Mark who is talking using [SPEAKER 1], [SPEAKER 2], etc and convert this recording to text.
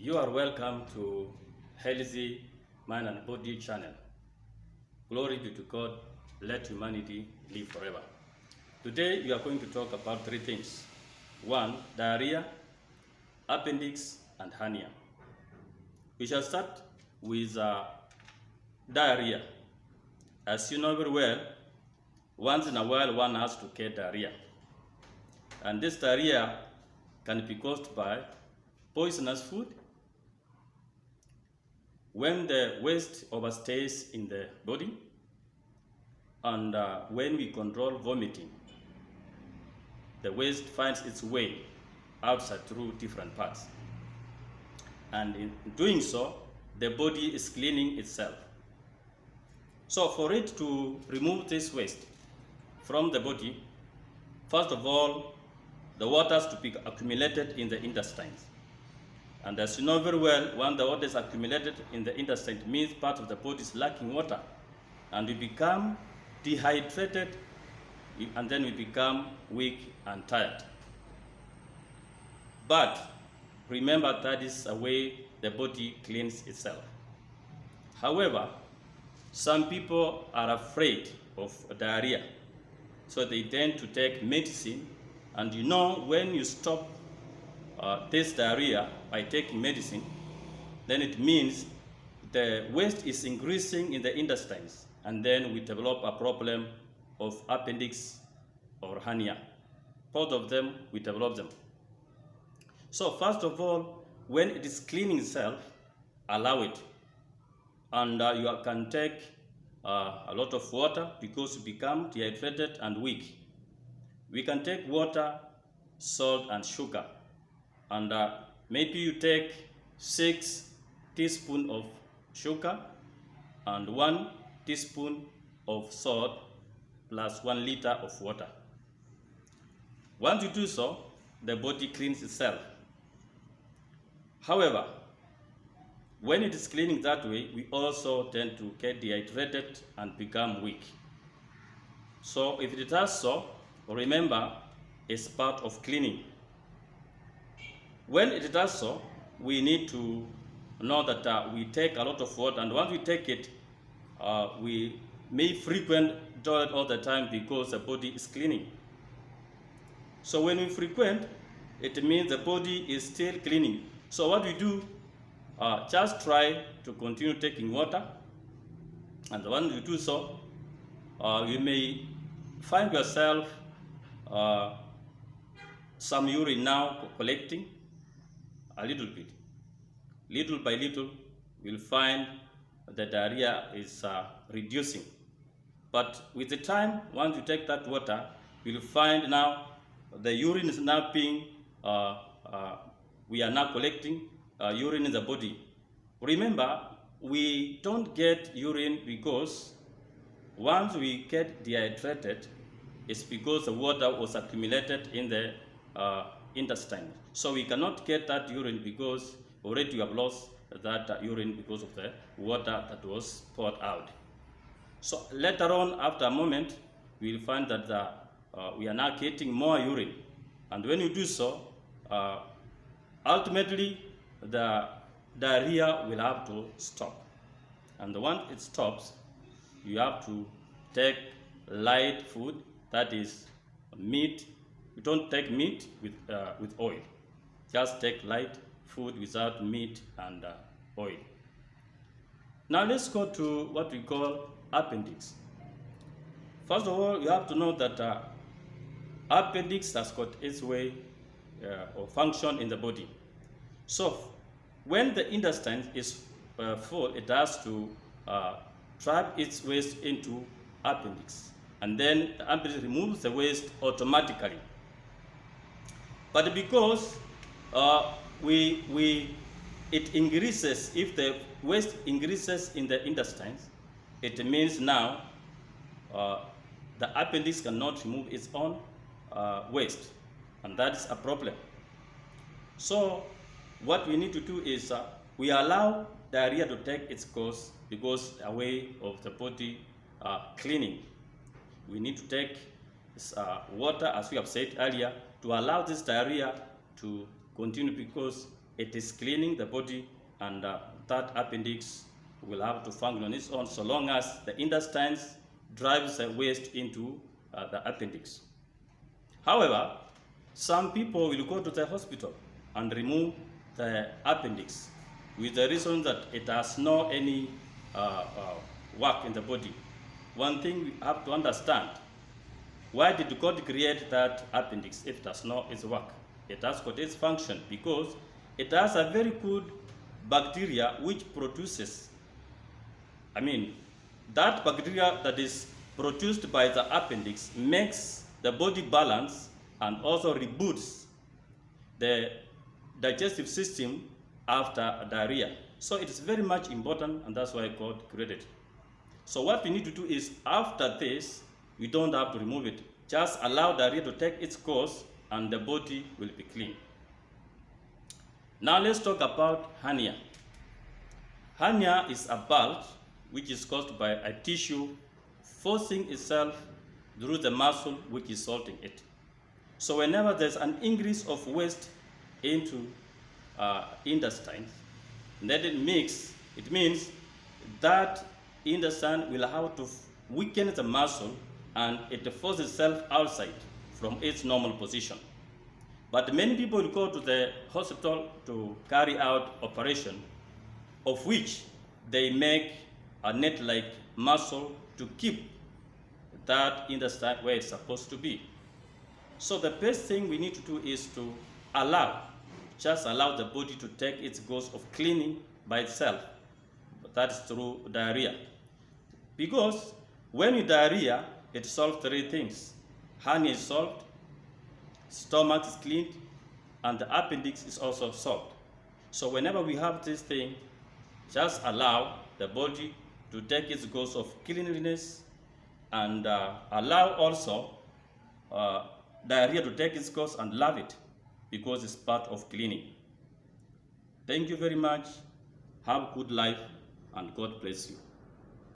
[SPEAKER 1] You are welcome to Healthy Mind and Body channel. Glory be to God. Let humanity live forever. Today we are going to talk about three things. One, diarrhea, appendix, and hernia. We shall start with diarrhea. As you know very well, once in a while one has to get diarrhea. And this diarrhea can be caused by poisonous food, when the waste overstays in the body, and when we control vomiting, the waste finds its way outside through different parts. And in doing so, the body is cleaning itself. So for it to remove this waste from the body, first of all, the water has to be accumulated in the intestines. And as you know very well, when the water is accumulated in the intestine, it means part of the body is lacking water. And we become dehydrated, and then we become weak and tired. But remember, that is a way the body cleans itself. However, some people are afraid of diarrhea, so they tend to take medicine. And you know, when you stop this diarrhea by taking medicine, then it means the waste is increasing in the intestines, and then we develop a problem of appendix or hernia. Both of them, we develop them. So first of all, when it is cleaning itself, allow it. And you can take a lot of water because you become dehydrated and weak. We can take water, salt, and sugar. And maybe you take 6 teaspoons of sugar and 1 teaspoon of salt plus 1 liter of water. Once you do so, the body cleans itself. However, when it is cleaning that way, we also tend to get dehydrated and become weak. So if it does so, remember, it's part of cleaning. When it does so, we need to know that we take a lot of water, and once we take it, we may frequent toilet all the time because the body is cleaning. So when we frequent, it means the body is still cleaning. So what we do, just try to continue taking water, and when you do so, you may find yourself some urine now collecting a little bit. Little by little, we'll find the diarrhea is reducing. But with the time, once you take that water, you'll find now the urine is now being, we are now collecting urine in the body. Remember, we don't get urine because once we get dehydrated, it's because the water was accumulated in the intestine. So we cannot get that urine because already you have lost that urine because of the water that was poured out. So later on, after a moment, we will find that we are now getting more urine. And when you do so, ultimately the diarrhea will have to stop. And once it stops, you have to take light food, that is meat. You don't take meat with oil. Just take light food without meat and oil. Now let's go to what we call appendix. First of all, you have to know that appendix has got its way or function in the body. So when the intestine is full, it has to trap its waste into appendix, and then the appendix removes the waste automatically. But because it increases, if the waste increases in the intestines, it means now the appendix cannot remove its own waste, and that's a problem. So what we need to do is we allow diarrhea to take its course because a way of the body cleaning. We need to take water, as we have said earlier, to allow this diarrhea to continue because it is cleaning the body, and that appendix will have to function on its own so long as the intestines drives the waste into the appendix. However, some people will go to the hospital and remove the appendix with the reason that it has no any work in the body. One thing we have to understand, why did God create that appendix if it does not its work? It has got its function because it has a very good bacteria which produces, that bacteria that is produced by the appendix makes the body balance and also reboots the digestive system after diarrhea. So it is very much important, and that's why God created it. So what we need to do is, after this, we don't have to remove it. Just allow diarrhea to take its course and the body will be clean. Now let's talk about hernia. Hernia is a bulge which is caused by a tissue forcing itself through the muscle which is holding it. So whenever there's an increase of waste into intestines, then it means that intestine will have to weaken the muscle and it forces itself outside from its normal position. But many people go to the hospital to carry out operation, of which they make a net-like muscle to keep that intestine where it's supposed to be. So the best thing we need to do is to just allow the body to take its course of cleaning by itself. That is through diarrhea. Because when you diarrhea, it solves three things. Hernia is solved, stomach is cleaned, and the appendix is also solved. So whenever we have this thing, just allow the body to take its course of cleanliness, and allow also diarrhea to take its course, and love it because it's part of cleaning. Thank you very much. Have a good life, and God bless you.